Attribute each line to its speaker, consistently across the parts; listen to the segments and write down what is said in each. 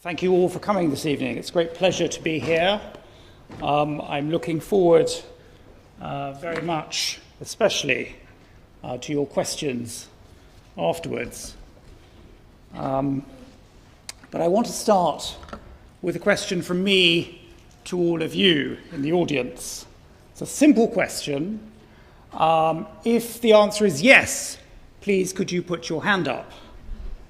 Speaker 1: Thank you all for coming this evening. It's a great pleasure to be here. I'm looking forward very much, especially to your questions afterwards. But I want to start with a question from me to all of you in the audience. It's a simple question. If the answer is yes, please could you put your hand up?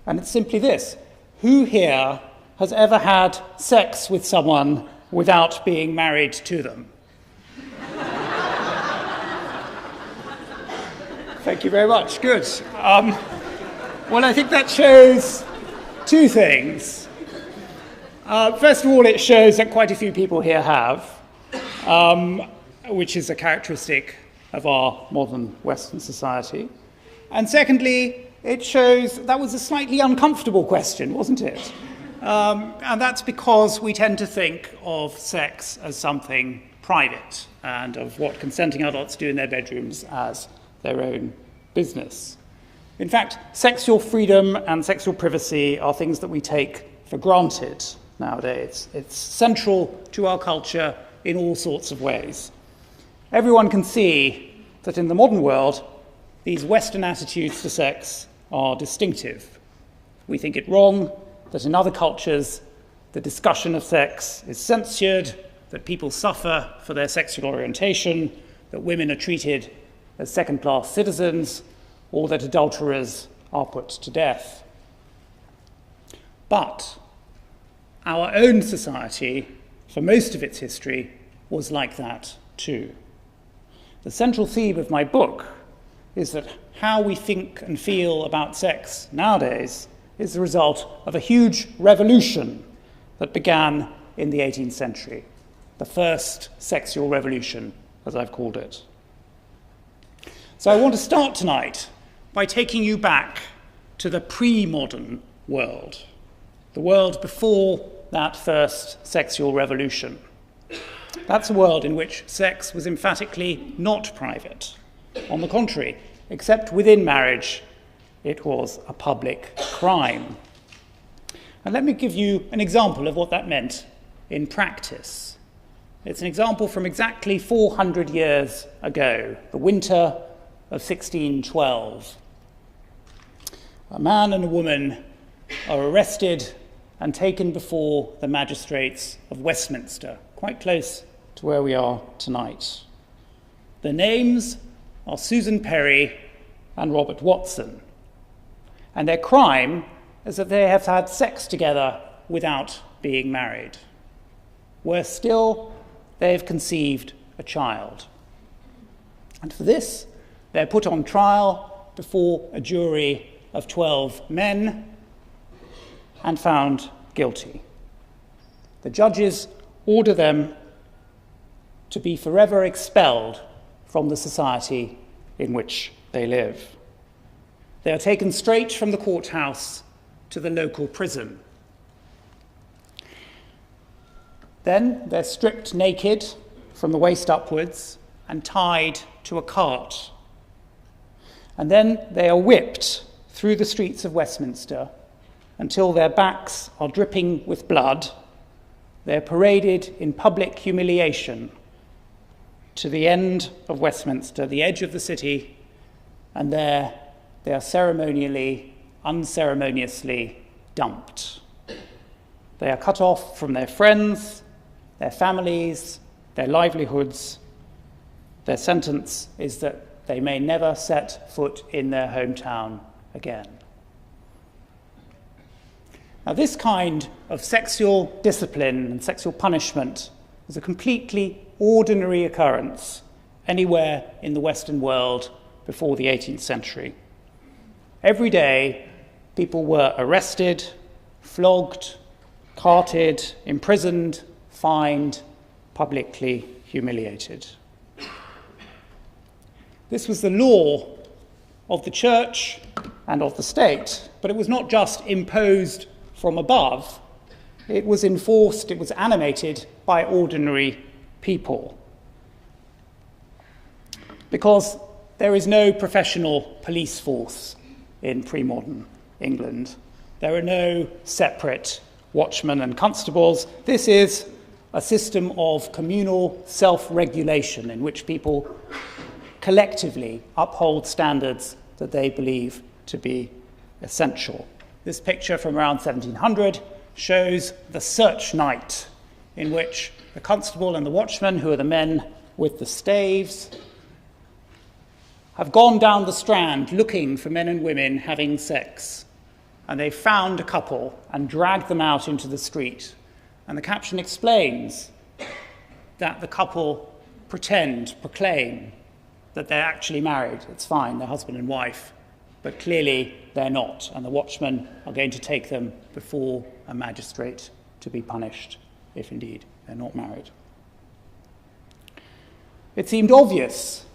Speaker 1: And it's simply this: who here has ever had sex with someone without being married to them? Thank you very much. Good. Well, I think that shows two things. First of all, it shows that quite a few people here have, which is a characteristic of our modern Western society. And secondly, it shows that was a slightly uncomfortable question, wasn't it? And that's because we tend to think of sex as something private and of what consenting adults do in their bedrooms as their own business. In fact, sexual freedom and sexual privacy are things that we take for granted nowadays. It's central to our culture in all sorts of ways. Everyone can see that in the modern world, these Western attitudes to sex are distinctive. We think it wrong that in other cultures the discussion of sex is censored, that people suffer for their sexual orientation, that women are treated as second-class citizens, or that adulterers are put to death. But our own society, for most of its history, was like that too. The central theme of my book is that how we think and feel about sex nowadays is the result of a huge revolution that began in the 18th century, the first sexual revolution, as I've called it. So I want to start tonight by taking you back to the pre-modern world, the world before that first sexual revolution. That's a world in which sex was emphatically not private. On the contrary, except within marriage, it was a public crime. And let me give you an example of what that meant in practice. It's an example from exactly 400 years ago, the winter of 1612. A man and a woman are arrested and taken before the magistrates of Westminster, quite close to where we are tonight. Their names are Susan Perry and Robert Watson. And their crime is that they have had sex together without being married. Worse still, they have conceived a child. And for this, they're put on trial before a jury of 12 men and found guilty. The judges order them to be forever expelled from the society in which they live. They are taken straight from the courthouse to the local prison. Then they're stripped naked from the waist upwards and tied to a cart. And then they are whipped through the streets of Westminster until their backs are dripping with blood. They're paraded in public humiliation to the end of Westminster, the edge of the city, and there they are ceremonially, unceremoniously dumped. They are cut off from their friends, their families, their livelihoods. Their sentence is that they may never set foot in their hometown again. Now, this kind of sexual discipline and sexual punishment is a completely ordinary occurrence anywhere in the Western world before the 18th century. Every day, people were arrested, flogged, carted, imprisoned, fined, publicly humiliated. This was the law of the church and of the state, but it was not just imposed from above. It was enforced, it was animated by ordinary people. Because there is no professional police force in pre-modern England. There are no separate watchmen and constables. This is a system of communal self-regulation in which people collectively uphold standards that they believe to be essential. This picture from around 1700 shows the search night in which the constable and the watchman, who are the men with the staves, have gone down the Strand looking for men and women having sex. And they found a couple and dragged them out into the street. And the caption explains that the couple proclaim that they're actually married. It's fine, they're husband and wife, but clearly they're not. And the watchmen are going to take them before a magistrate to be punished, if indeed they're not married. It seemed obvious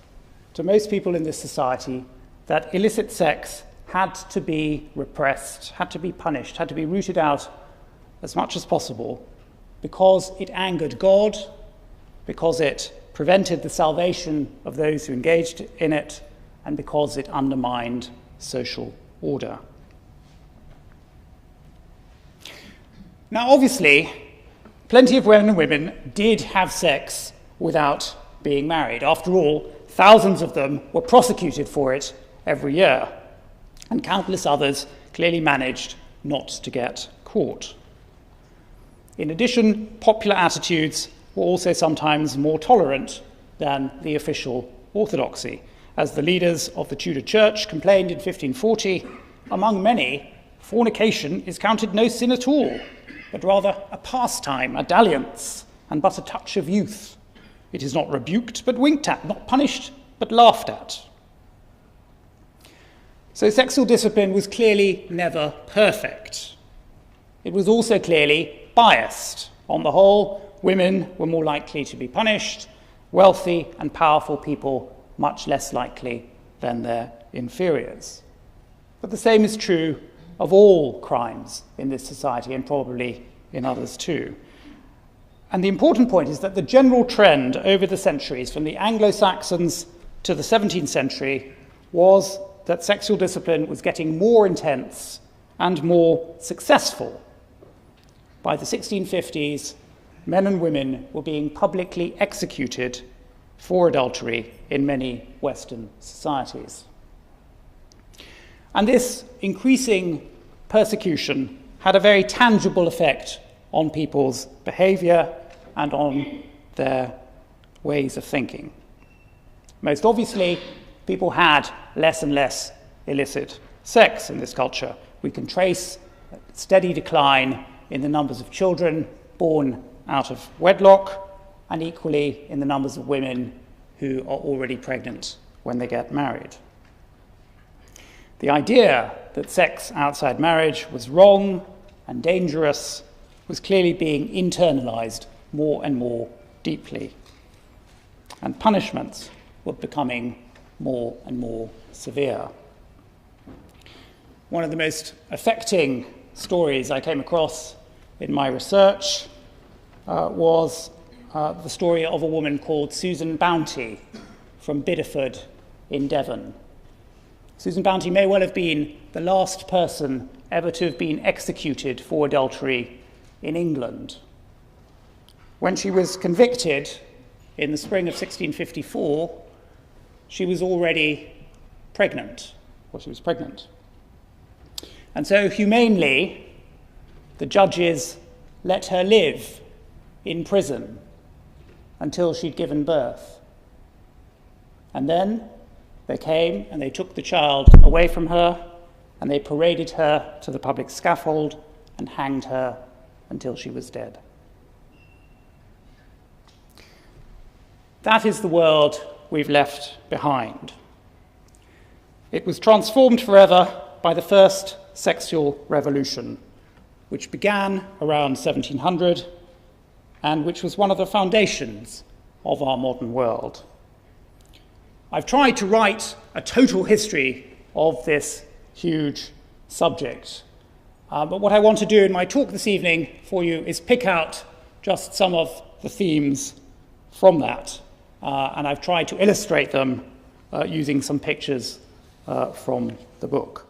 Speaker 1: to most people in this society that illicit sex had to be repressed, had to be punished, had to be rooted out as much as possible because it angered God, because it prevented the salvation of those who engaged in it, and because it undermined social order. Now, obviously, plenty of men and women did have sex without being married. After all, thousands of them were prosecuted for it every year, and countless others clearly managed not to get caught. In addition, popular attitudes were also sometimes more tolerant than the official orthodoxy. As the leaders of the Tudor Church complained in 1540, among many, fornication is counted no sin at all, but rather a pastime, a dalliance, and but a touch of youth. It is not rebuked, but winked at, not punished, but laughed at. So sexual discipline was clearly never perfect. It was also clearly biased. On the whole, women were more likely to be punished, wealthy and powerful people much less likely than their inferiors. But the same is true of all crimes in this society, and probably in others too. And the important point is that the general trend over the centuries, from the Anglo-Saxons to the 17th century, was that sexual discipline was getting more intense and more successful. By the 1650s, men and women were being publicly executed for adultery in many Western societies. And this increasing persecution had a very tangible effect on people's behavior and on their ways of thinking. Most obviously, people had less and less illicit sex in this culture. We can trace a steady decline in the numbers of children born out of wedlock, and equally in the numbers of women who are already pregnant when they get married. The idea that sex outside marriage was wrong and dangerous was clearly being internalized more and more deeply. And punishments were becoming more and more severe. One of the most affecting stories I came across in my research was the story of a woman called Susan Bounty from Bideford in Devon. Susan Bounty may well have been the last person ever to have been executed for adultery in England. When she was convicted in the spring of 1654, she was already pregnant. Well, she was pregnant. And so humanely, the judges let her live in prison until she'd given birth. And then they came and they took the child away from her and they paraded her to the public scaffold and hanged her until she was dead. That is the world we've left behind. It was transformed forever by the first sexual revolution, which began around 1700 and which was one of the foundations of our modern world. I've tried to write a total history of this huge subject, but what I want to do in my talk this evening for you is pick out just some of the themes from that, and I've tried to illustrate them using some pictures from the book.